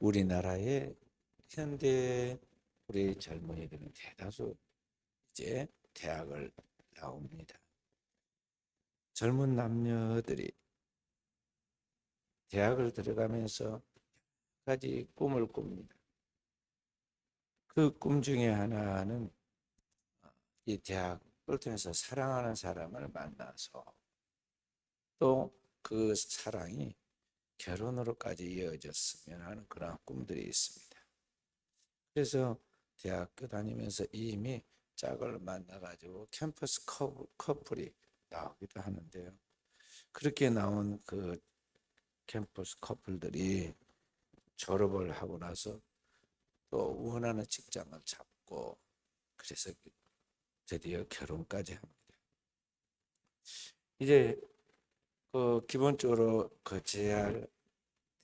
우리나라의 현대 우리 젊은이들은 대다수 이제 대학을 나옵니다. 젊은 남녀들이 대학을 들어가면서 한 가지 꿈을 꿉니다. 그 꿈 중에 하나는 이 대학을 통해서 사랑하는 사람을 만나서 또 그 사랑이 결혼으로까지 이어졌으면 하는 그런 꿈들이 있습니다. 그래서 대학교 다니면서 이미 짝을 만나가지고 캠퍼스 커플이 나오기도 하는데요. 그렇게 나온 그 캠퍼스 커플들이 졸업을 하고 나서 또 원하는 직장을 잡고 그래서 드디어 결혼까지 합니다. 이제 그 기본적으로 거쳐야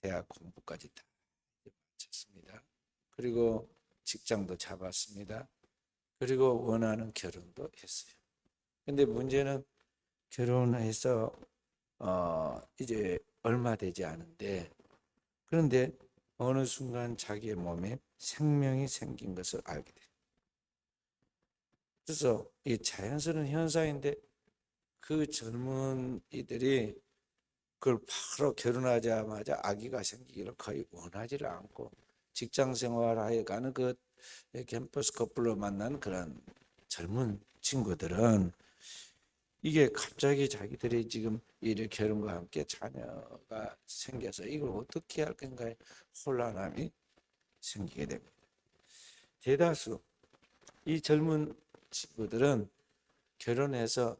대학 공부까지 다 마쳤습니다. 그리고 직장도 잡았습니다. 그리고 원하는 결혼도 했어요. 근데 문제는 결혼해서 이제 얼마 되지 않은데 그런데 어느 순간 자기의 몸에 생명이 생긴 것을 알게 돼요. 그래서 이 자연스러운 현상인데 그 젊은이들이 그걸 바로 결혼하자마자 아기가 생기기를 거의 원하지를 않고 직장 생활하여 가는 그 캠퍼스 커플로 만난 그런 젊은 친구들은 이게 갑자기 자기들이 지금 이 결혼과 함께 자녀가 생겨서 이걸 어떻게 할 건가에 혼란함이 생기게 됩니다. 대다수 이 젊은 친구들은 결혼해서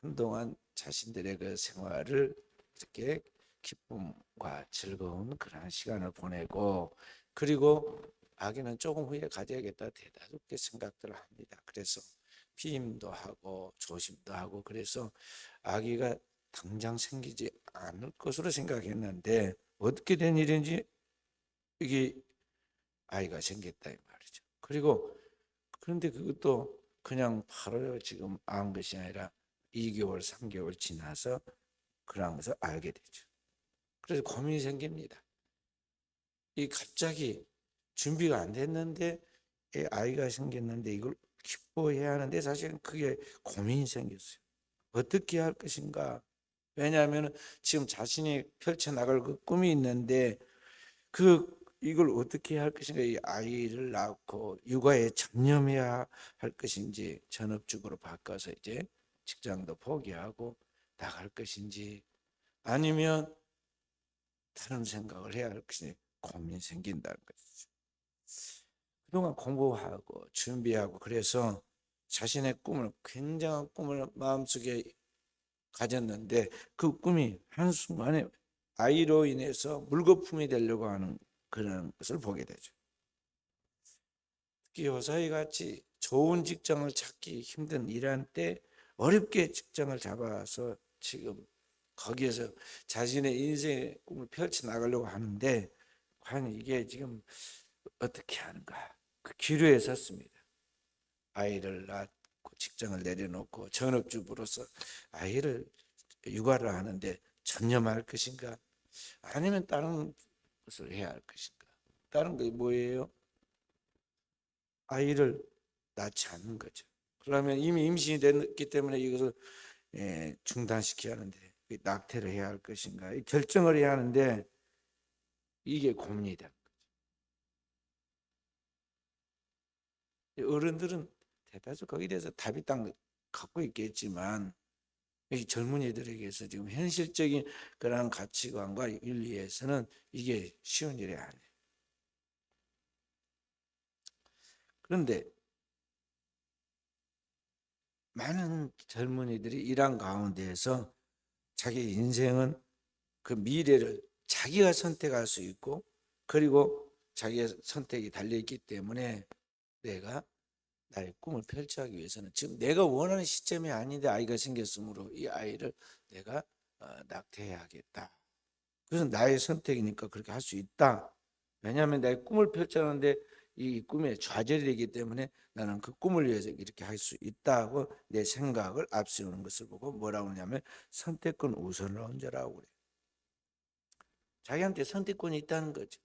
한동안 자신들의 그 생활을 이렇게 기쁨과 즐거운 그런 시간을 보내고 그리고 아기는 조금 후에 가져야겠다 대다수게 생각들을 합니다. 그래서 피임도 하고 조심도 하고 그래서 아기가 당장 생기지 않을 것으로 생각했는데 어떻게 된 일인지 이게 아이가 생겼다 이 말이죠. 그리고 그런데 그것도 그냥 바로 지금 안 것이 아니라 2개월, 3개월 지나서 그런 것을 알게 되죠. 그래서 고민이 생깁니다. 이 갑자기 준비가 안 됐는데 아이가 생겼는데 이걸 기뻐해야 하는데 사실은 그게 고민이 생겼어요. 어떻게 할 것인가? 왜냐하면 지금 자신이 펼쳐나갈 그 꿈이 있는데 이걸 어떻게 할 것인가? 이 아이를 낳고 육아에 전념해야 할 것인지 전업주부로 바꿔서 이제 직장도 포기하고 나갈 것인지 아니면 다른 생각을 해야 할 것인지 고민이 생긴다는 것이죠. 그동안 공부하고 준비하고 그래서 자신의 꿈을 굉장한 꿈을 마음속에 가졌는데 그 꿈이 한순간에 아이로 인해서 물거품이 되려고 하는 그런 것을 보게 되죠. 특히 요사이 같이 좋은 직장을 찾기 힘든 일한 때 어렵게 직장을 잡아서 지금 거기에서 자신의 인생의 꿈을 펼쳐 나가려고 하는데 과연 이게 지금 어떻게 하는가? 그 기로에 섰습니다. 아이를 낳고 직장을 내려놓고 전업주부로서 아이를 육아를 하는데 전념할 것인가? 아니면 다른 것을 해야 할 것인가? 다른 게 뭐예요? 아이를 낳지 않는 거죠. 그러면 이미 임신이 됐기 때문에 이것을 중단시켜야 하는데 낙태를 해야 할 것인가? 결정을 해야 하는데 이게 고민이 됩니다. 어른들은 대다수 거기에 대해서 답이 딱 갖고 있겠지만 이 젊은이들에게서 지금 현실적인 그런 가치관과 윤리에서는 이게 쉬운 일이 아니에요. 그런데 많은 젊은이들이 이런 가운데에서 자기 인생은 그 미래를 자기가 선택할 수 있고 그리고 자기의 선택이 달려있기 때문에 내가 나의 꿈을 펼쳐하기 위해서는 지금 내가 원하는 시점이 아닌데 아이가 생겼으므로 이 아이를 내가 낙태해야겠다. 그래서 나의 선택이니까 그렇게 할 수 있다. 왜냐하면 내 꿈을 펼쳤는데 이 꿈에 좌절이 되기 때문에 나는 그 꿈을 위해서 이렇게 할 수 있다고 내 생각을 앞세우는 것을 보고 뭐라고 하냐면 선택권 우선론자라고 그래요. 자기한테 선택권이 있다는 거죠.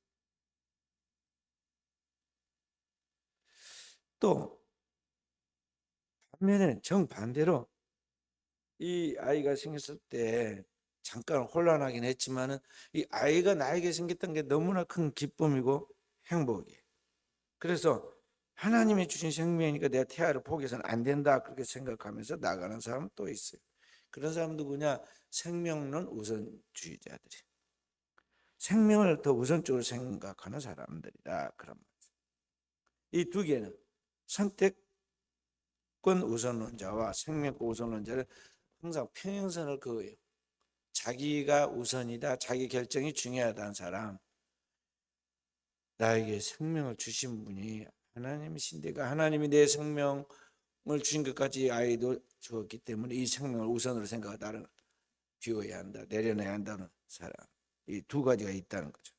또 반면에 정반대로 이 아이가 생겼을 때 잠깐 혼란하긴 했지만은 이 아이가 나에게 생겼던 게 너무나 큰 기쁨이고 행복이에요. 그래서 하나님이 주신 생명이니까 내가 태아를 포기해서는 안 된다 그렇게 생각하면서 나가는 사람은 또 있어요. 그런 사람 누구냐? 생명론 우선주의자들이. 생명을 더 우선적으로 생각하는 사람들이다. 그런 말. 이 두 개는 선택권 우선론자와 생명권 우선론자를 항상 평행선을 그어요. 자기가 우선이다, 자기 결정이 중요하다는 사람, 나에게 생명을 주신 분이 하나님이신데가 하나님이 내 생명을 주신 것까지 아이도 주었기 때문에 이 생명을 우선으로 생각하고 나를 비워야 한다, 내려놔야 한다는 사람, 이 두 가지가 있다는 거죠.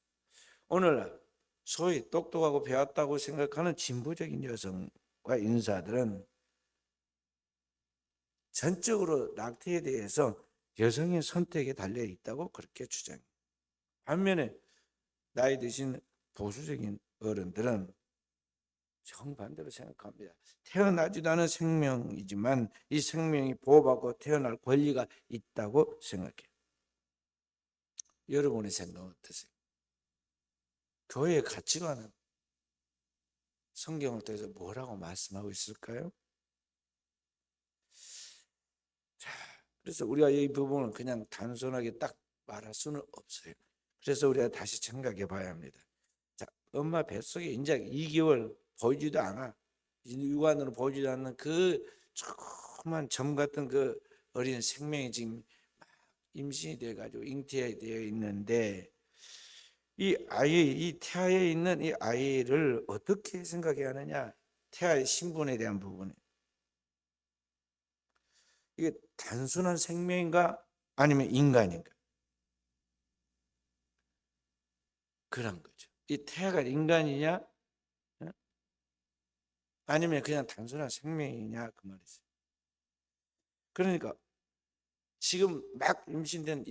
오늘날 소위 똑똑하고 배웠다고 생각하는 진보적인 여성과 인사들은 전적으로 낙태에 대해서 여성의 선택에 달려 있다고 그렇게 주장해요. 반면에 나이 드신 보수적인 어른들은 정반대로 생각합니다. 태어나지도 않은 생명이지만 이 생명이 보호받고 태어날 권리가 있다고 생각해요. 여러분의 생각은 어떠세요? 교회의 가치관은 성경을 통해서 뭐라고 말씀하고 있을까요? 자, 그래서 우리가 이 부분을 그냥 단순하게 딱 말할 수는 없어요. 그래서 우리가 다시 생각해 봐야 합니다. 자, 엄마 뱃속에 이제 2개월 보이지도 않아. 육안으로 보이지도 않는 그 조그만 점 같은 그 어린 생명이 지금 임신이 돼가지고 잉태되어 있는데 이 아이, 이 태아에 있는 이 아이를 어떻게 생각해야 하느냐? 태아의 신분에 대한 부분에 이게 단순한 생명인가 아니면 인간인가? 그런 거죠. 이 태아가 인간이냐 아니면 그냥 단순한 생명이냐 그 말이죠. 그러니까 지금 막 임신된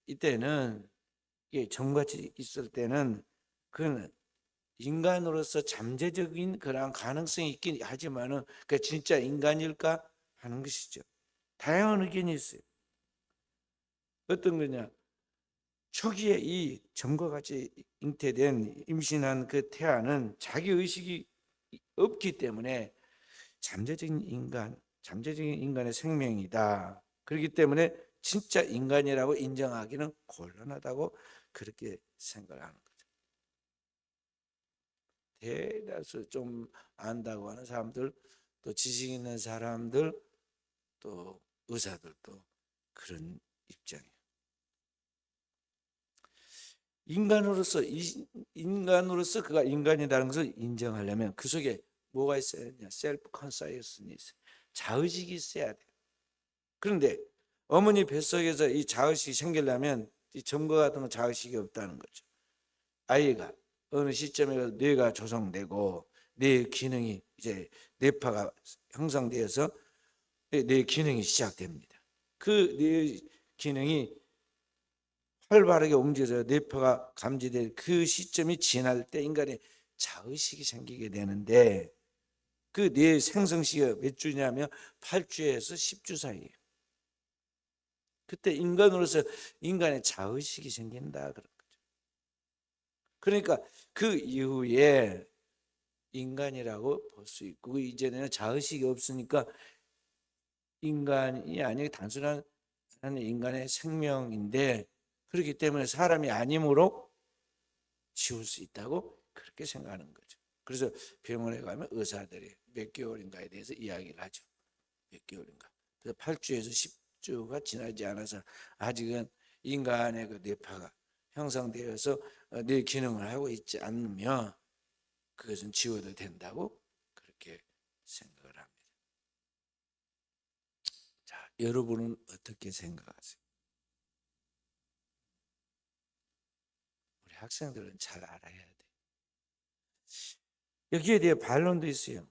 이때는 이게 점같이 있을 때는 그는 인간으로서 잠재적인 그런 가능성이 있긴 하지만은 그 진짜 인간일까 하는 것이죠. 다양한 의견이 있어요. 어떤 거냐? 초기에 이 점과 같이 잉태된 임신한 그 태아는 자기 의식이 없기 때문에 잠재적인 인간의 생명이다. 그렇기 때문에 진짜 인간이라고 인정하기는 곤란하다고 그렇게 생각하는 거죠. 대다수 좀 안다고 하는 사람들, 또 지식 있는 사람들, 또 의사들도 그런 입장이에요. 인간으로서 그가 인간이라는 것을 인정하려면 그 속에 뭐가 있어야 되냐? 셀프 컨사이언스니스, 자의식이 있어야 돼요. 그런데 어머니 뱃속에서 이 자의식이 생기려면 이 점과 같은 건 자의식이 없다는 거죠. 아이가 어느 시점에 뇌가 조성되고 뇌 기능이 이제 뇌파가 형성되어서 뇌 기능이 시작됩니다. 그 뇌 기능이 활발하게 움직여서 뇌파가 감지될 그 시점이 지날 때 인간의 자의식이 생기게 되는데 그 뇌 생성 시기가 몇 주냐면 8주에서 10주 사이에요. 그때 인간으로서 인간의 자의식이 생긴다 그런 거죠. 그러니까 그 이후에 인간이라고 볼 수 있고 그 이전에는 자의식이 없으니까 인간이 아니고 단순한 인간의 생명인데 그렇기 때문에 사람이 아님으로 지울 수 있다고 그렇게 생각하는 거죠. 그래서 병원에 가면 의사들이 몇 개월인가에 대해서 이야기를 하죠. 몇 개월인가. 그래서 8주에서 10주가 지나지 않아서 아직은 인간의 그 뇌파가 형성되어서 뇌 기능을 하고 있지 않으면 그것은 지워도 된다고 그렇게 생각을 합니다. 자, 여러분은 어떻게 생각하세요? 우리 학생들은 잘 알아야 돼. 여기에 대해 반론도 있어요.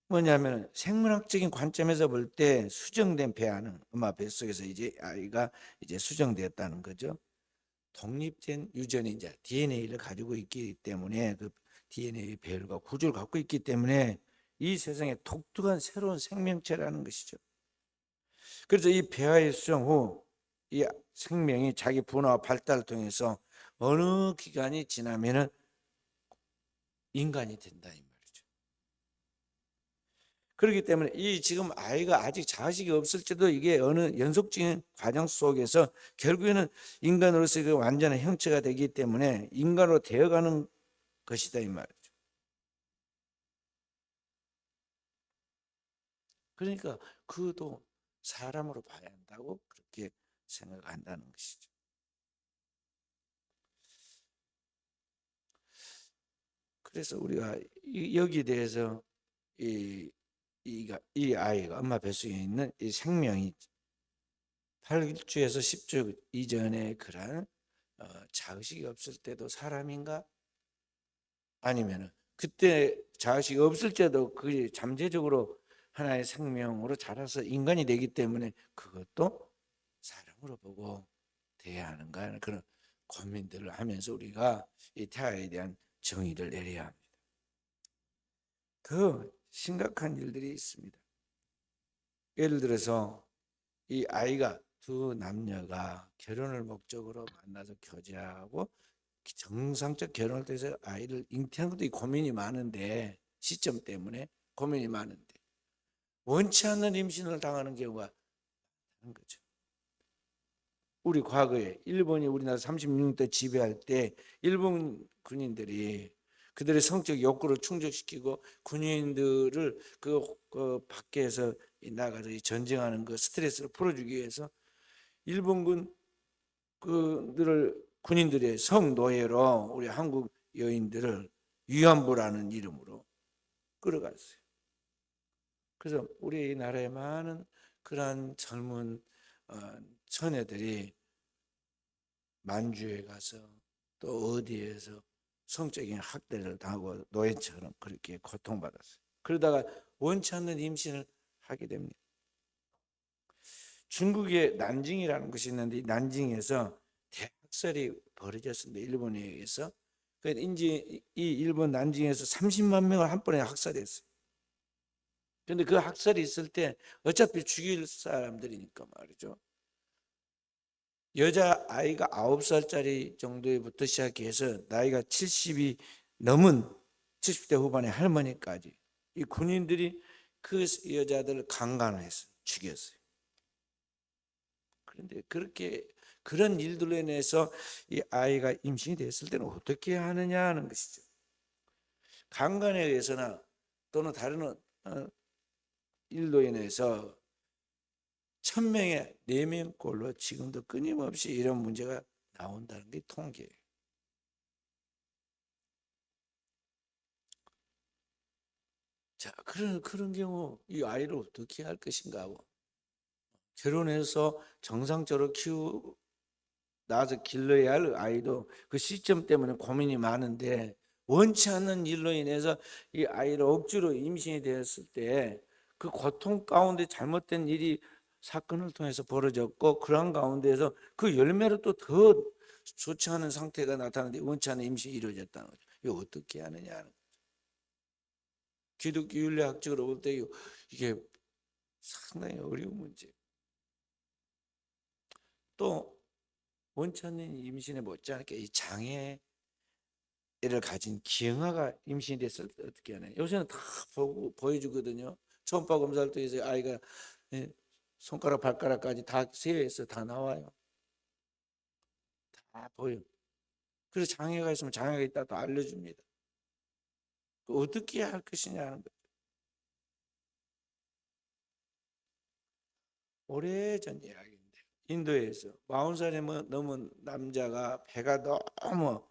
뭐냐면 생물학적인 관점에서 볼 때 수정된 폐하는 엄마 뱃속에서 이제 아이가 이제 수정되었다는 거죠. 독립된 유전인자 DNA를 가지고 있기 때문에 그 DNA의 배열과 구조를 갖고 있기 때문에 이 세상에 독특한 새로운 생명체라는 것이죠. 그래서 이 폐하의 수정 후 이 생명이 자기 분화와 발달을 통해서 어느 기간이 지나면은 인간이 된다 이 말이죠. 그렇기 때문에 이 지금 아이가 아직 자식이 없을 때도 이게 어느 연속적인 과정 속에서 결국에는 인간으로서 그 완전한 형체가 되기 때문에 인간으로 되어가는 것이다 이 말이죠. 그러니까 그도 사람으로 봐야 한다고 그렇게 생각한다는 것이죠. 그래서 우리가 여기에 대해서 이 아이가 엄마 뱃속에 있는 이 생명이 8주에서 10주 이전에 그런 자식이 없을 때도 사람인가? 아니면은 그때 자식이 없을 때도 그 잠재적으로 하나의 생명으로 자라서 인간이 되기 때문에 그것도 사람으로 보고 돼야 하는가 하는 그런 고민들을 하면서 우리가 이 태아에 대한 정의를 내려야 합니다. 더 심각한 일들이 있습니다. 예를 들어서 이 아이가 두 남녀가 결혼을 목적으로 만나서 교제하고 정상적 결혼을 통해서 아이를 잉태하는 것도 고민이 많은데 시점 때문에 고민이 많은데 원치 않는 임신을 당하는 경우가 많은 거죠. 우리 과거에 일본이 우리나라 36년 지배할 때 일본 군인들이 그들의 성적 욕구를 충족시키고 군인들을 그 밖에서 나가서 전쟁하는 그 스트레스를 풀어주기 위해서 일본군 그들을 군인들의 성노예로 우리 한국 여인들을 위안부라는 이름으로 끌어갔어요. 그래서 우리나라에 많은 그러한 젊은 처녀들이 만주에 가서 또 어디에서 성적인 학대를 당하고 노예처럼 그렇게 고통받았어요. 그러다가 원치 않는 임신을 하게 됩니다. 중국의 난징이라는 것이 있는데 난징에서 대학살이 벌어졌습니다. 일본에 의해서. 이 일본 난징에서 30만 명을 한 번에 학살했어요. 그런데 그 학살이 있을 때 어차피 죽일 사람들이니까 말이죠. 여자 아이가 9살짜리 정도부터 시작해서 나이가 70이 넘은 70대 후반의 할머니까지 이 군인들이 그 여자들을 강간했어요. 죽였어요. 그런데 그렇게 그런 일들로 인해서 이 아이가 임신이 됐을 때는 어떻게 하느냐 하는 것이죠. 강간에 의해서나 또는 다른 일로 인해서 1000명에 4명꼴로 지금도 끊임없이 이런 문제가 나온다는 게 통계예요. 자, 그런 경우 이 아이를 어떻게 할 것인가 하고 결혼해서 정상적으로 낳아서 길러야 할 아이도 그 시점 때문에 고민이 많은데 원치 않는 일로 인해서 이 아이를 억지로 임신이 되었을 때 그 고통 가운데 잘못된 일이 사건을 통해서 벌어졌고 그런 가운데에서 그 열매로 또 더 좋지 않은 상태가 나타나는데 원치 않은 임신이 이루어졌다는 거죠. 이거 어떻게 하느냐 하는 거죠. 기독교 윤리학적으로 볼 때 이게 상당히 어려운 문제. 또 원치 않는 임신에 못지않게 이 장애를 가진 기형아가 임신이 됐을 때 어떻게 하냐. 요새는 다 보여주거든요. 초음파 검사를 통해서 아이가 손가락 발가락까지 다 세어서 다 나와요. 다 보여. 그래서 장애가 있으면 장애가 있다 또 알려줍니다. 어떻게 할 것이냐는 거죠. 오래전 이야기인데 인도에서 40살이 넘은 남자가 배가 너무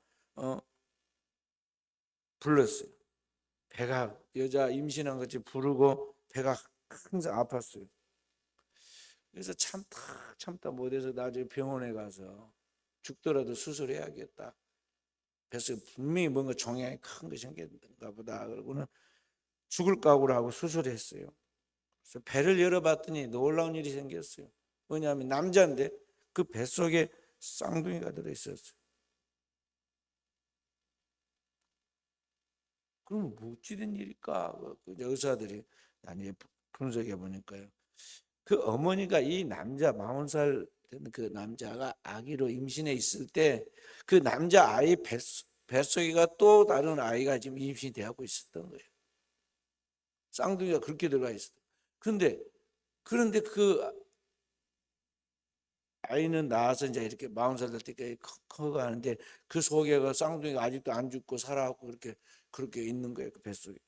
불렀어요. 배가 여자 임신한 것이 부르고 배가 항상 아팠어요. 그래서 참다 못해서 나중에 병원에 가서 죽더라도 수술해야겠다. 뱃속에 분명히 뭔가 종양이 큰 것이 생겼는가 보다. 그러고는 죽을 각오를 하고 수술했어요. 그래서 배를 열어봤더니 놀라운 일이 생겼어요. 뭐냐면 남자인데 그 뱃속에 쌍둥이가 들어있었어요. 그럼 뭐 어찌된 일일까? 그 의사들이 나중에 분석해 보니까요. 그 어머니가 이 남자 40살 된 그 남자가 아기로 임신해 있을 때 그 남자 아이 뱃속에가 또 다른 아이가 지금 임신이 되고 있었던 거예요. 쌍둥이가 그렇게 들어가 있었. 그런데 그 아이는 낳아서 이제 이렇게 40살 될 때까지 커가는데 그 속에 그 쌍둥이가 아직도 안 죽고 살아갖고 그렇게 있는 거예요. 그 뱃속에.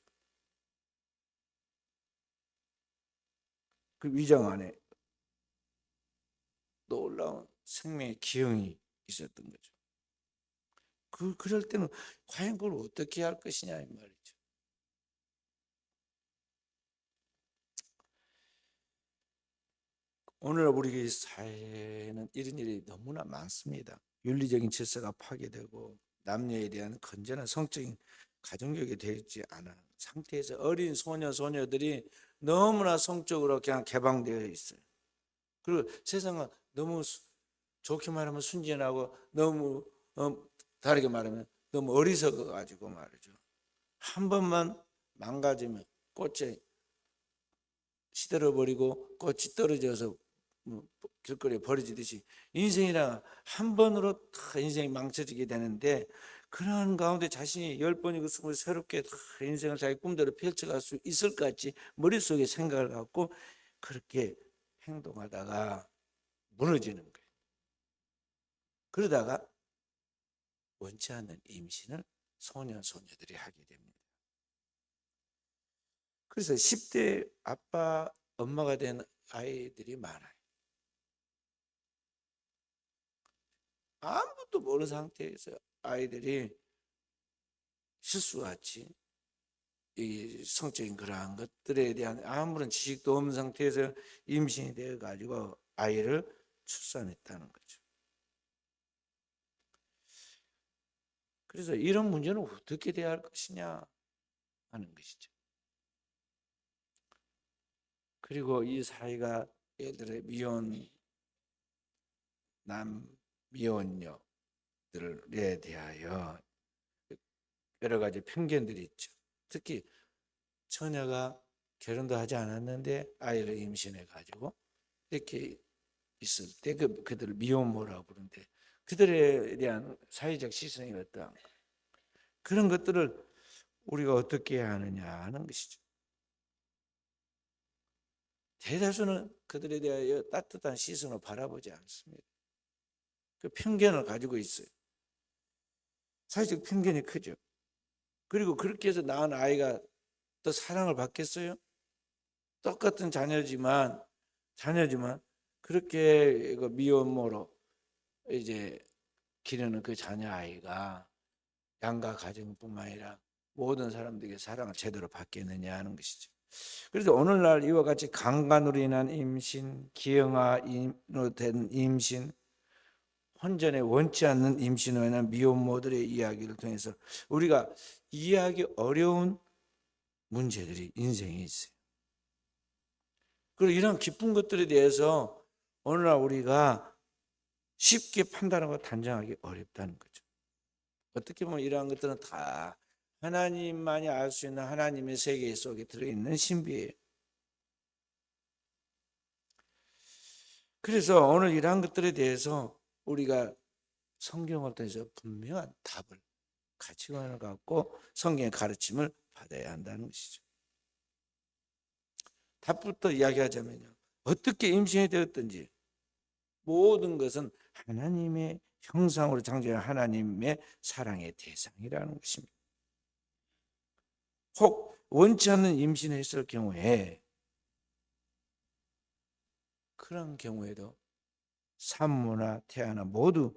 그 위장 안에 놀라운 생명의 기형이 있었던 거죠. 그럴 때는 과연 그걸 어떻게 할 것이냐 이 말이죠. 오늘 우리 사회에는 이런 일이 너무나 많습니다. 윤리적인 질서가 파괴되고 남녀에 대한 건전한 성적인 가정교육이 되지 않은 상태에서 어린 소녀들이 너무나 성적으로 그냥 개방되어 있어요. 그리고 세상은 너무 좋게 말하면 순진하고 너무 다르게 말하면 너무 어리석어 가지고 말이죠. 한 번만 망가지면 꽃에 시들어 버리고 꽃이 떨어져서 길거리에 버려지듯이 인생이란 한 번으로 다 인생이 망쳐지게 되는데 그런 가운데 자신이 10번이고 20번 새롭게 다 인생을 자기 꿈대로 펼쳐갈 수 있을 것 같이 머릿속에 생각을 갖고 그렇게 행동하다가 무너지는 거예요. 그러다가 원치 않는 임신을 소녀들이 하게 됩니다. 그래서 10대 아빠, 엄마가 된 아이들이 많아요. 아무것도 모르는 상태에서 아이들이 실수같이 이 성적인 그러한 것들에 대한 아무런 지식도 없는 상태에서 임신이 되어 가지고 아이를 출산했다는 거죠. 그래서 이런 문제는 어떻게 대할 것이냐 하는 것이죠. 그리고 이 사회가 예를 들어 미혼녀들에 대하여 여러 가지 편견들이 있죠. 특히 처녀가 결혼도 하지 않았는데 아이를 임신해 가지고 이렇게 있을 때 그들을 미혼모라고 부르는데 그들에 대한 사회적 시선이 어떠한가? 그런 것들을 우리가 어떻게 해야 하느냐 하는 것이죠. 대다수는 그들에 대하여 따뜻한 시선으로 바라보지 않습니다. 그 편견을 가지고 있어요. 사회적 편견이 크죠. 그리고 그렇게 해서 낳은 아이가 또 사랑을 받겠어요? 똑같은 자녀지만 그렇게 미혼모로 이제 기르는 그 자녀 아이가 양가 가정뿐만 아니라 모든 사람들에게 사랑을 제대로 받겠느냐 하는 것이죠. 그래서 오늘날 이와 같이 강간으로 인한 임신, 기형아로 된 임신, 혼전에 원치 않는 임신으로 인한 미혼모들의 이야기를 통해서 우리가 이해하기 어려운 문제들이 인생에 있어요. 그리고 이런 기쁜 것들에 대해서 오늘날 우리가 쉽게 판단하고 단정하기 어렵다는 거죠. 어떻게 보면 이러한 것들은 다 하나님만이 알 수 있는 하나님의 세계 속에 들어있는 신비예요. 그래서 오늘 이러한 것들에 대해서 우리가 성경을 통해서 분명한 답을 가치관을 갖고 성경의 가르침을 받아야 한다는 것이죠. 답부터 이야기하자면요. 어떻게 임신이 되었든지 모든 것은 하나님의 형상으로 창조한 하나님의 사랑의 대상이라는 것입니다. 혹 원치 않는 임신을 했을 경우에 그런 경우에도 산모나 태아나 모두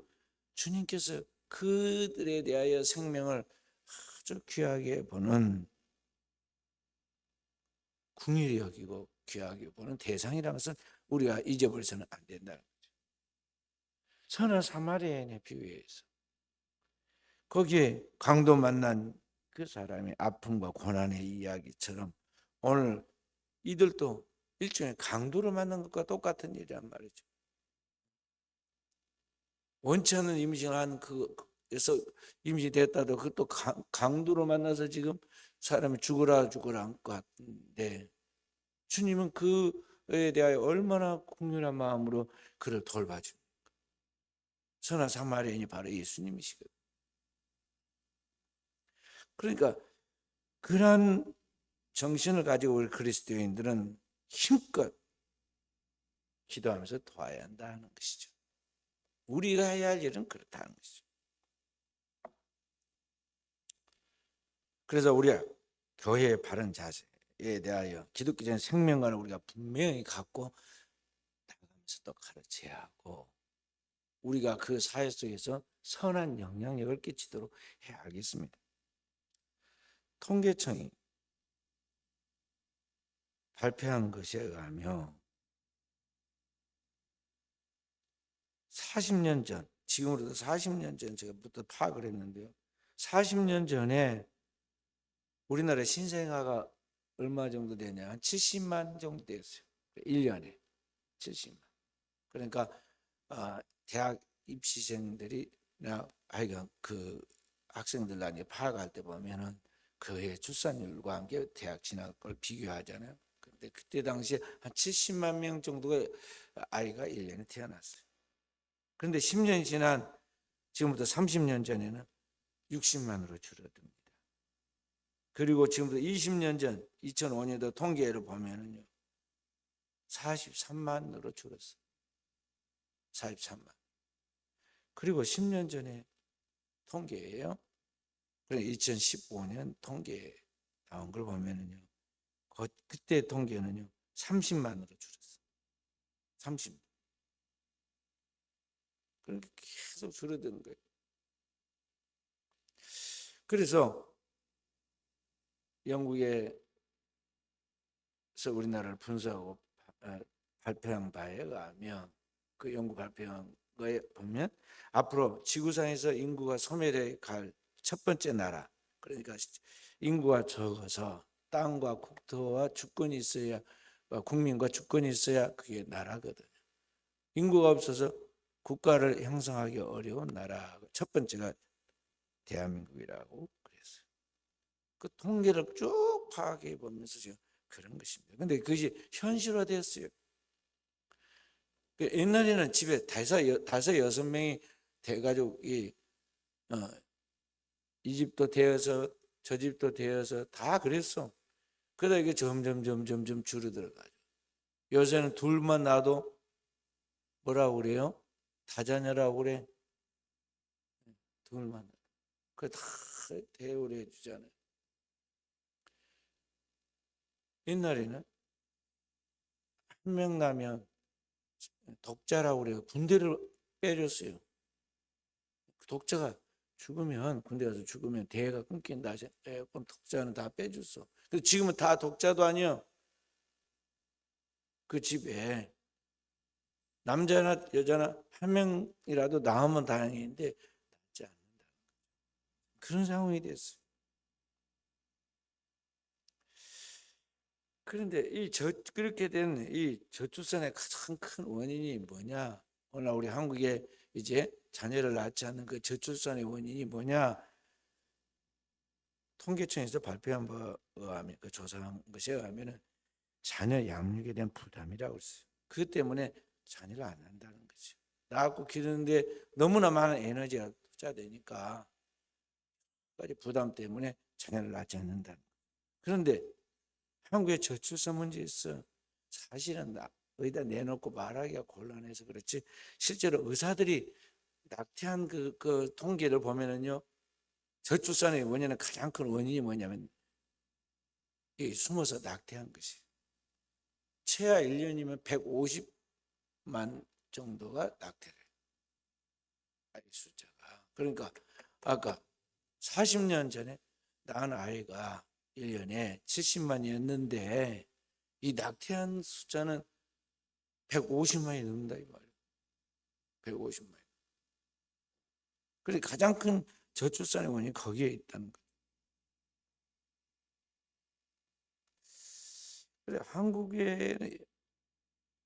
주님께서 그들에 대하여 생명을 아주 귀하게 보는 긍휼히 여기고 귀하게 보는 대상이라는 것은 우리가 잊어버려서는 안 된다는 거죠. 선한 사마리아인의 비유에서 거기에 강도 만난 그 사람의 아픔과 고난의 이야기처럼 오늘 이들도 일종의 강도를 만난 것과 똑같은 일이란 말이죠. 원치 않는 임신을 한 그에서 임신이 됐다도 그것도 강도로 만나서 지금 사람이 죽으라 할 것 같은데 주님은 그에 대하여 얼마나 긍휼한 마음으로 그를 돌봐줍니까? 선한 사마리아인이 바로 예수님이시거든요. 그러니까 그러한 정신을 가지고 우리 그리스도인들은 힘껏 기도하면서 도와야 한다는 것이죠. 우리가 해야 할 일은 그렇다는 것이죠. 그래서 우리가 교회의 바른 자세에 대하여 기독교적인 생명관을 우리가 분명히 갖고 나가면서 또 가르쳐야 하고 우리가 그 사회 속에서 선한 영향력을 끼치도록 해야 하겠습니다. 통계청이 발표한 것에 의하면 40년 전, 지금으로부터 40년 전 제가부터 파악을 했는데요. 40년 전에 우리나라 신생아가 얼마 정도 되냐? 한 70만 정도 됐어요. 1년에 70만. 그러니까 대학 입시생들이나 하여간 그 학생들 나중에 파악할 때 보면은 그의 출산율과 함께 대학 진학 걸 비교하잖아요. 근데 그때 당시에 한 70만 명 정도의 아이가 1년에 태어났어요. 그런데 10년이 지난 지금부터 30년 전에는 60만으로 줄어듭니다. 그리고 지금부터 20년 전 2005년도 통계를 보면은요 43만으로 줄었어요. 43만. 그리고 10년 전에 통계예요. 2015년 통계 나온 걸 보면은요 그때 통계는요 30만으로 줄었어요. 30만. 그러니까 계속 줄어드는 거예요. 그래서 영국에서 우리나라를 분석하고 발표한 바에 의하면 그 연구 발표한 거에 보면 앞으로 지구상에서 인구가 소멸해 갈 첫 번째 나라, 그러니까 인구가 적어서 땅과 국토와 주권이 있어야 국민과 주권이 있어야 그게 나라거든요. 인구가 없어서 국가를 형성하기 어려운 나라 첫 번째가 대한민국이라고 그랬어요. 그 통계를 쭉 파악해 보면서 지금 그런 것입니다. 근데 그것이 현실화되었어요. 옛날에는 집에 다섯 여섯 명이 대가족이 이 집도 되어서 저 집도 되어서 다 그랬어. 그러다 이게 점점 줄어들어가죠. 요새는 둘만 놔도 뭐라고 그래요? 다자녀라고 그래. 둘만. 그다 대우를 해주잖아요. 옛날에는 한 명 나면 독자라고 그래요. 군대를 빼줬어요. 독자가 죽으면 군대 가서 죽으면 대회가 끊긴다. 그럼 독자는 다 빼줬어. 근데 지금은 다 독자도 아니야. 그 집에 남자나 여자나 한 명이라도 낳으면 다행인데 낳지 않는다. 그런 상황이 됐어요. 그런데 그렇게 된 이 저출산의 가장 큰 원인이 뭐냐? 오늘 우리 한국에 이제 자녀를 낳지 않는 그 저출산의 원인이 뭐냐? 통계청에서 발표한 바에 의하면 그 조사한 것에 의하면은 자녀 양육에 대한 부담이라고 했어요. 그 때문에 자녀를 안 한다는 거죠. 낳고 기르는데 너무나 많은 에너지가 투자되니까 부담 때문에 자녀를 낳지 않는다. 그런데 한국의 저출산 문제 있어. 사실은 어디다 내놓고 말하기가 곤란해서 그렇지. 실제로 의사들이 낙태한 그 통계를 보면은요, 저출산의 원인은 가장 큰 원인이 뭐냐면 이 숨어서 낙태한 것이. 최하 1년이면 150만 정도가 낙태를 해요. 아이 숫자가. 그러니까 아까 40년 전에 낳은 아이가 1년에 70만이었는데 이 낙태한 숫자는 150만이 넘는다 이 말이에요. 150만. 그래 가장 큰 저출산의 원인이 거기에 있다는 거예요. 그래 한국에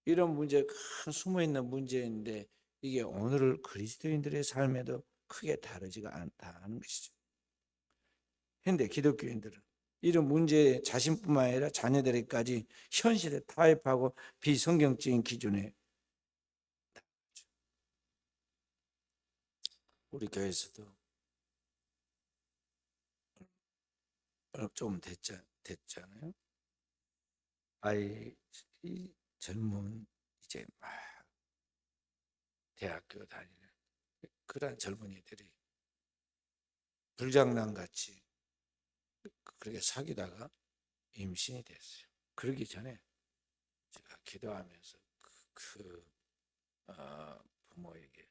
이런 문제 큰 숨어 있는 문제인데 이게 오늘 그리스도인들의 삶에도 크게 다르지가 않다는 것이죠. 현대 기독교인들은 이런 문제에 자신뿐만 아니라 자녀들에게까지 현실에 타협하고 비성경적인 기준에 우리 교회에서도 좀 됐잖아요. 이 젊은 이제 막 대학교 다니는 그런 젊은이들이 불장난같이 그렇게 사귀다가 임신이 됐어요. 그러기 전에 제가 기도하면서 부모에게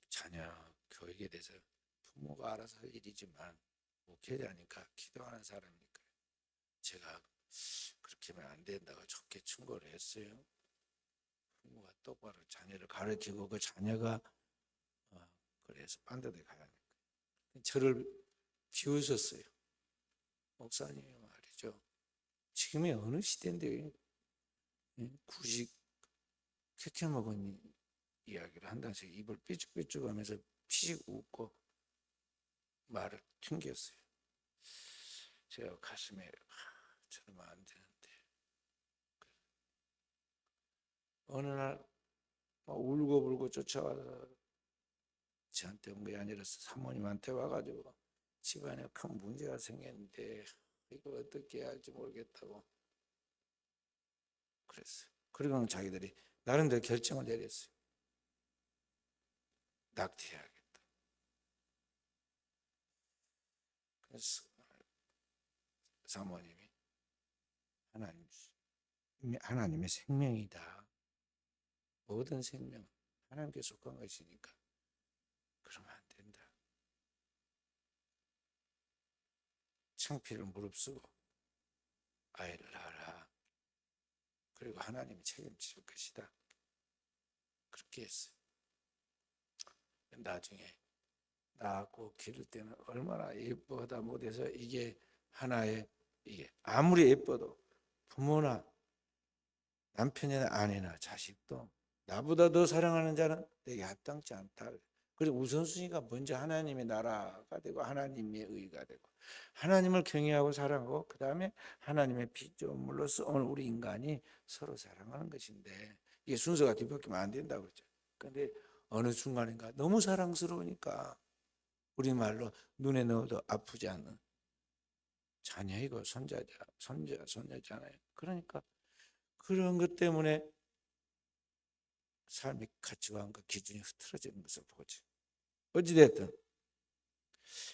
자녀 교육에 대해서 부모가 알아서 할 일이지만 목회자니까 기도하는 사람이니까 제가 그렇게 하면 안 된다고 좋게 충고를 했어요. 부모가 똑바로 자녀를 가르치고 그 자녀가 그래서 반대로 가야 하니까 저를 비웃었어요. 목사님 말이죠. 지금이 어느 시대인데 구식 캐캐 먹은 이야기를 한다씩 입을 삐죽삐죽하면서 피식 웃고 말을 튕겼어요. 제가 가슴에 저러면 안 되는데 어느 날 울고불고 쫓아와서 저한테 온 게 아니라 사모님한테 와가지고 집안에 큰 문제가 생겼는데 이거 어떻게 해야 할지 모르겠다고 그랬어요. 그리고는 자기들이 나름대로 결정을 내렸어요. 낙태해야겠다. 그래서 사모님이 하나님의 생명이다. 모든 생명 하나님께 속한 것이니까 그러면 안 된다. 창피를 무릅쓰고 아이를 낳아라. 그리고 하나님이 책임질 것이다. 그렇게 했어요. 나중에 낳고 기를 때는 얼마나 예쁘다 못해서 이게 하나의 이게 아무리 예뻐도 부모나 남편이나 아내나 자식도 나보다 더 사랑하는 자는 내게 합당치 않다. 그리고 우선순위가 먼저 하나님의 나라가 되고 하나님의 의가 되고 하나님을 경외하고 사랑하고 그 다음에 하나님의 피조물로서 오늘 우리 인간이 서로 사랑하는 것인데 이게 순서가 뒤바뀌면 안 된다고 그러죠. 그런데 어느 순간인가 너무 사랑스러우니까 우리말로 눈에 넣어도 아프지 않는 자녀이고 손자잖아요. 그러니까 그런 것 때문에 삶의 가치관과 기준이 흐트러지는 것을 보지. 어찌됐든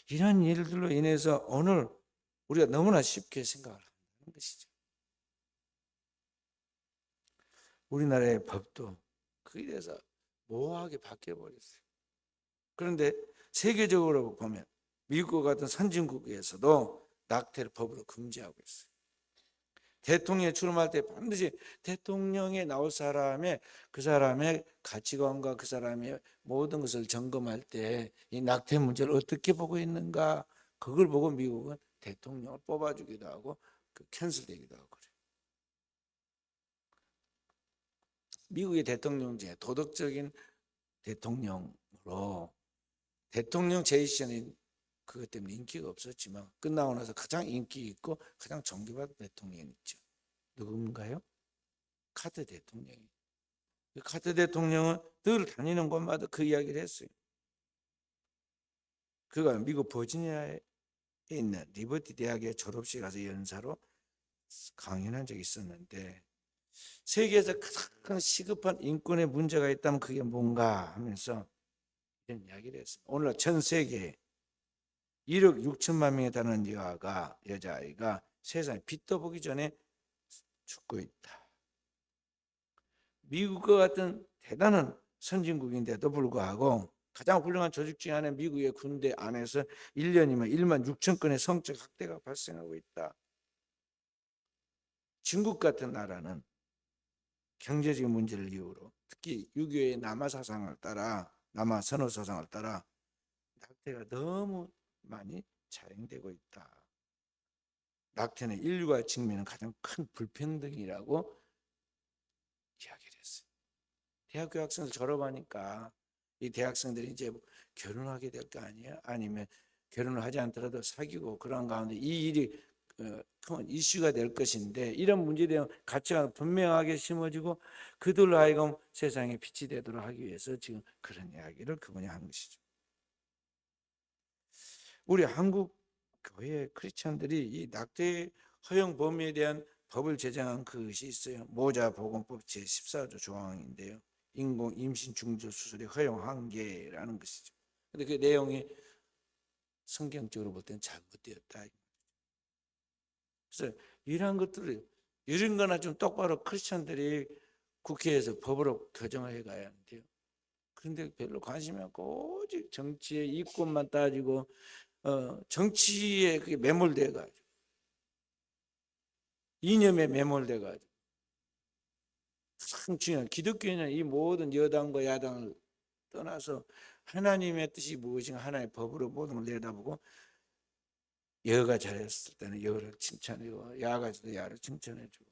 이런 일들로 인해서 오늘 우리가 너무나 쉽게 생각을 한다는 것이죠. 우리나라의 법도 그에 대해서 모호하게 바뀌어버렸어요. 그런데 세계적으로 보면 미국 같은 선진국에서도 낙태를 법으로 금지하고 있어요. 대통령에 출마할 때 반드시 대통령에 나올 사람의 그 사람의 가치관과 그 사람의 모든 것을 점검할 때 이 낙태 문제를 어떻게 보고 있는가 그걸 보고 미국은 대통령을 뽑아주기도 하고 캔슬되기도 하고 그래요. 미국의 대통령 중에 도덕적인 대통령으로 대통령 제시는 그것 때문에 인기가 없었지만 끝나고 나서 가장 인기 있고 가장 존경받은 대통령이 있죠. 누군가요? 카터 대통령이. 그 카터 대통령은 늘 다니는 곳마다 그 이야기를 했어요. 그가 미국 버지니아에 있는 리버티 대학의 졸업식 가서 연사로 강연한 적이 있었는데 세계에서 가장 시급한 인권의 문제가 있다면 그게 뭔가 하면서 이런 이야기를 했습니다. 오늘날 전 세계에 1억 6천만 명에 달하는 여자아이가 세상에 빛도 보기 전에 죽고 있다. 미국과 같은 대단한 선진국인데도 불구하고 가장 훌륭한 조직 중에 하나인 미국의 군대 안에서 1년이면 1만 6천 건의 성적 학대가 발생하고 있다. 중국 같은 나라는 경제적인 문제를 이유로 특히 유교의 남아 사상을 따라 남아 선호 사상을 따라 낙태가 너무 많이 자행되고 있다. 낙태는 인류가 직면하는 가장 큰 불평등이라고 이야기를 했어요. 대학교 학생들 졸업하니까 이 대학생들이 이제 결혼하게 될 거 아니에요? 아니면 결혼을 하지 않더라도 사귀고 그런 가운데 이 일이 큰 이슈가 될 것인데, 이런 문제에 대한 가치가 분명하게 심어지고 그들로 하여금 세상에 빛이 되도록 하기 위해서 지금 그런 이야기를 그분이 한 것이죠. 우리 한국 교회 크리스천들이 이 낙태 허용 범위에 대한 법을 제정한 것이 있어요. 모자보건법 제14조 조항인데요. 인공 임신 중조 수술의 허용 한계라는 것이죠. 근데 그 내용이 성경적으로 볼 때는 잘못되었다. 그래서 이러한 것들을, 이런 거나 좀 똑바로 크리스천들이 국회에서 법으로 교정해 가야 하는데요. 그런데 별로 관심이 없고 오직 정치의 이권만 따지고 정치에 그게 매몰돼 가지고, 이념에 매몰돼 가지고, 참 중요한, 기독교는 이 모든 여당과 야당을 떠나서 하나님의 뜻이 무엇인가 하나의 법으로 모든 걸 내다보고, 여가 잘했을 때는 여를 칭찬하고 야가 잘했을 때 야를 칭찬해주고,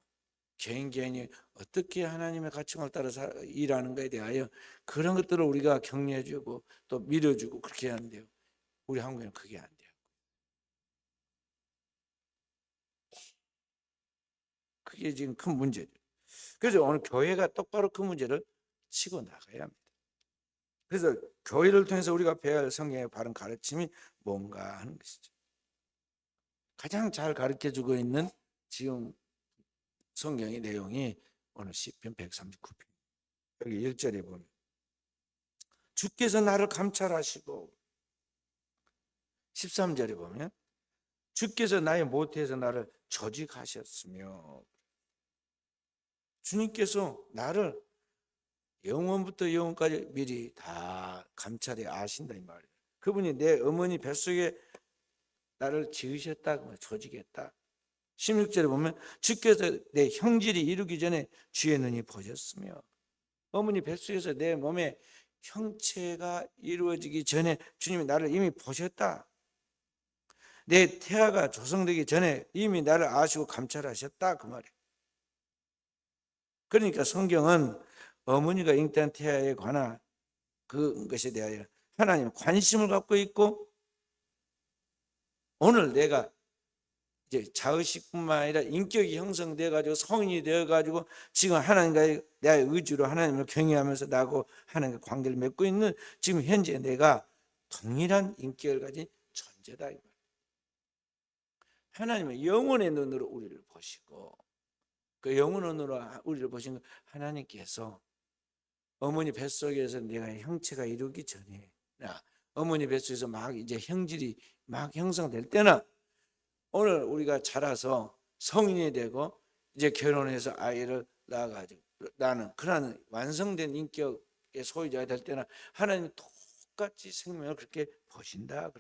개인이 어떻게 하나님의 가치관을 따라서 일하는 것에 대하여 그런 것들을 우리가 격려해주고 또 밀어주고 그렇게 하는데요. 우리 한국에는 그게 안 돼요. 그게 지금 큰 문제죠. 그래서 오늘 교회가 똑바로 그 문제를 치고 나가야 합니다. 그래서 교회를 통해서 우리가 배워야 할 성경의 바른 가르침이 뭔가 하는 것이죠. 가장 잘 가르쳐주고 있는 지금 성경의 내용이 오늘 시편 139편 여기 1절에 보면, 주께서 나를 감찰하시고, 13절에 보면 주께서 나의 모태에서 나를 조직하셨으며, 주님께서 나를 영원부터 영원까지 미리 다 감찰해 아신다 이 말이에요. 그분이 내 어머니 뱃속에 나를 지으셨다, 조직했다. 16절에 보면 주께서 내 형질이 이루기 전에 주의 눈이 보셨으며, 어머니 뱃속에서 내 몸의 형체가 이루어지기 전에 주님이 나를 이미 보셨다. 내 태아가 조성되기 전에 이미 나를 아시고 감찰하셨다 그 말이에요. 그러니까 성경은 어머니가 잉태한 태아에 관한 그것에 대하여 하나님 관심을 갖고 있고, 오늘 내가 이제 자의식뿐만 아니라 인격이 형성돼 가지고 성인이 되어 가지고 지금 하나님과의 내 의지로 하나님을 경외하면서 나하고 하나님과 관계를 맺고 있는 지금 현재 내가 동일한 인격을 가진 존재다 이 말이에요. 하나님은 영혼의 눈으로 우리를 보시고, 그 영혼의 눈으로 우리를 보신 하나님께서 어머니 뱃속에서 내가 형체가 이루기 전에, 어머니 뱃속에서 막 이제 형질이 막 형성될 때는, 오늘 우리가 자라서 성인이 되고 이제 결혼해서 아이를 낳아가지고 나는 그런 완성된 인격의 소유자가 될 때는 하나님이 똑같이 생명을 그렇게 보신다.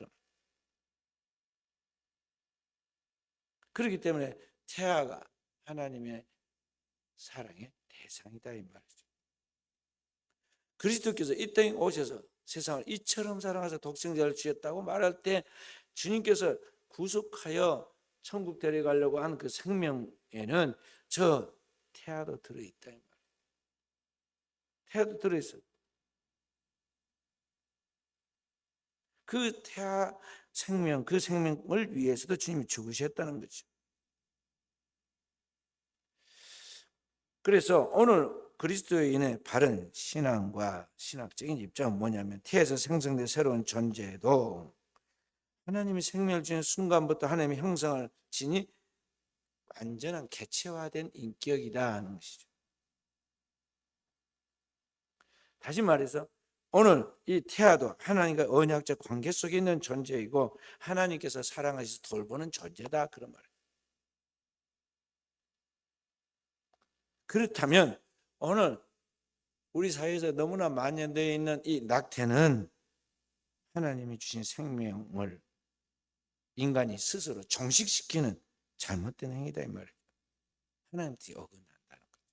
그렇기 때문에 태아가 하나님의 사랑의 대상이다 이 말이죠. 그리스도께서 이 땅에 오셔서 세상을 이처럼 사랑하사 독생자를 주셨다고 말할 때, 주님께서 구속하여 천국 데려가려고 하는 그 생명에는 저 태아도 들어있다 이 말이에요. 태아도 들어있어요. 그 태아 생명, 그 생명을 위해서도 주님이 죽으셨다는 거죠. 그래서 오늘 그리스도인의 바른 신앙과 신학적인 입장은 뭐냐면, 태에서 생성된 새로운 존재도 하나님이 생명을 주는 순간부터 하나님의 형상을 지니 완전한 개체화된 인격이다 하는 것이죠. 다시 말해서 오늘 이 태아도 하나님과 언약적 관계 속에 있는 존재이고 하나님께서 사랑하셔서 돌보는 존재다 그런 말이에요. 그렇다면 오늘 우리 사회에서 너무나 만연되어 있는 이 낙태는 하나님이 주신 생명을 인간이 스스로 종식시키는 잘못된 행위다 이 말이에요. 하나님 뜻에 어긋난다는 거죠.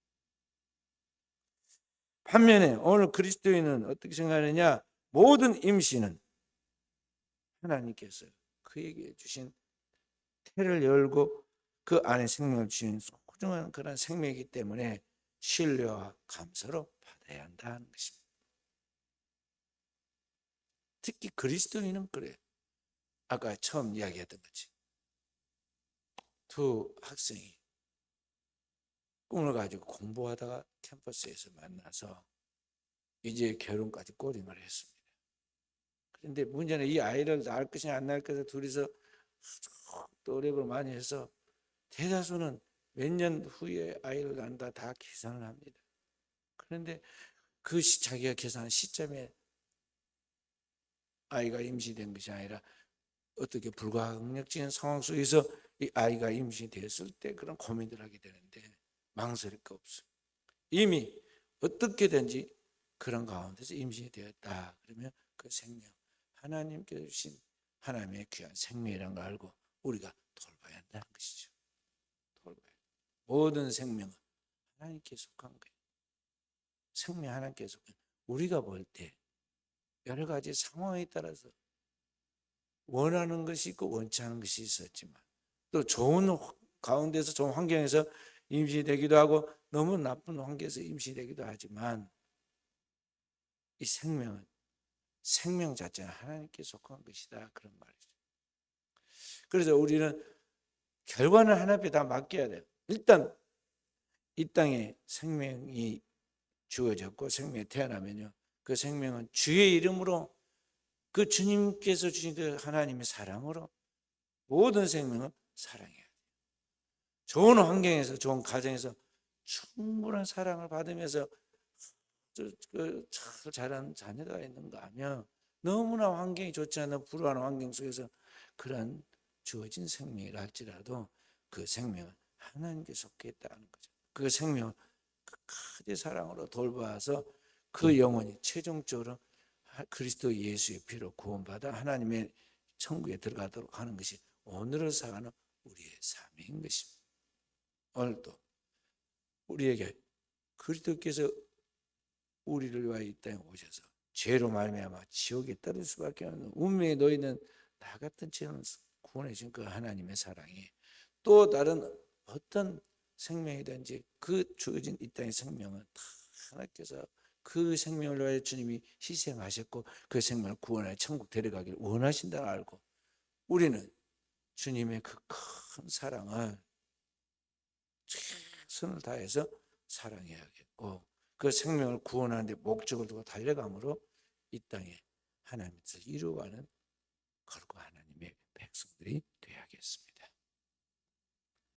반면에 오늘 그리스도인은 어떻게 생각하느냐, 모든 임신은 하나님께서 그에게 주신 태를 열고 그 안에 생명을 주신 소중한 그런 생명이기 때문에 신뢰와 감사로 받아야 한다는 것입니다. 특히 그리스도인은 그래요. 아까 처음 이야기했던 거지. 두 학생이 꿈을 가지고 공부하다가 캠퍼스에서 만나서 이제 결혼까지 꼬림을 했습니다. 그런데 문제는 이 아이를 낳을 것이냐 안 낳을 것이냐 둘이서 노력을 많이 해서 대다수는 몇 년 후에 아이를 낳는다 다 계산을 합니다. 그런데 자기가 계산한 시점에 아이가 임신된 것이 아니라 어떻게 불가항력적인 상황 속에서 이 아이가 임신이 됐을 때 그런 고민을 하게 되는데 망설일 거 없어요. 이미 어떻게든지 그런 가운데서 임신이 되었다. 그러면 그 생명, 하나님께서 주신 하나님의 귀한 생명이라는 걸 알고 우리가 돌봐야 한다는 것이죠. 돌봐야. 모든 생명은 하나님께 속한 거예요. 생명 하나님께 속한. 우리가 볼 때 여러 가지 상황에 따라서 원하는 것이 있고 원치 않은 것이 있었지만 또 좋은 가운데서 좋은 환경에서 임신되기도 하고 너무 나쁜 환경에서 임신되기도 하지만 이 생명은 생명 자체는 하나님께 속한 것이다. 그런 말이죠. 그래서 우리는 결과는 하나님 앞에 다 맡겨야 돼요. 일단 이 땅에 생명이 주어졌고 생명이 태어나면요. 그 생명은 주의 이름으로 그 주님께서 주신 그 하나님의 사랑으로 모든 생명은 사랑해야 돼요. 좋은 환경에서 좋은 가정에서 충분한 사랑을 받으면서 잘 자란 자녀가 있는가 하면 너무나 환경이 좋지 않은 불우한 환경 속에서 그런 주어진 생명이라 할지라도 그 생명은 하나님께 속해 있다는 거죠. 그 생명을 끝까지 사랑으로 돌봐서 그 영혼이 최종적으로 그리스도 예수의 피로 구원받아 하나님의 천국에 들어가도록 하는 것이 오늘을 살아가는 우리의 삶인 것입니다. 오늘도 우리에게 그리스도께서 우리를 위하여 이 땅에 오셔서 죄로 말미암아 지옥에 떨어질 수밖에 없는 운명에 놓이는 나 같은 죄는 구원해 주신 그 하나님의 사랑이 또 다른 어떤 생명이든지 그 주어진 이 땅의 생명은 다 하나님께서 그 생명을 위하여 주님이 희생하셨고 그 생명을 구원하여 천국 데려가기를 원하신다고 알고 우리는 주님의 그 큰 사랑을 최선을 다해서 사랑해야겠고 그 생명을 구원하는 데 목적을 두고 달려감으로 이 땅에 하나님께서 이루어가는 거룩한 하나님의 백성들이 되어야겠습니다.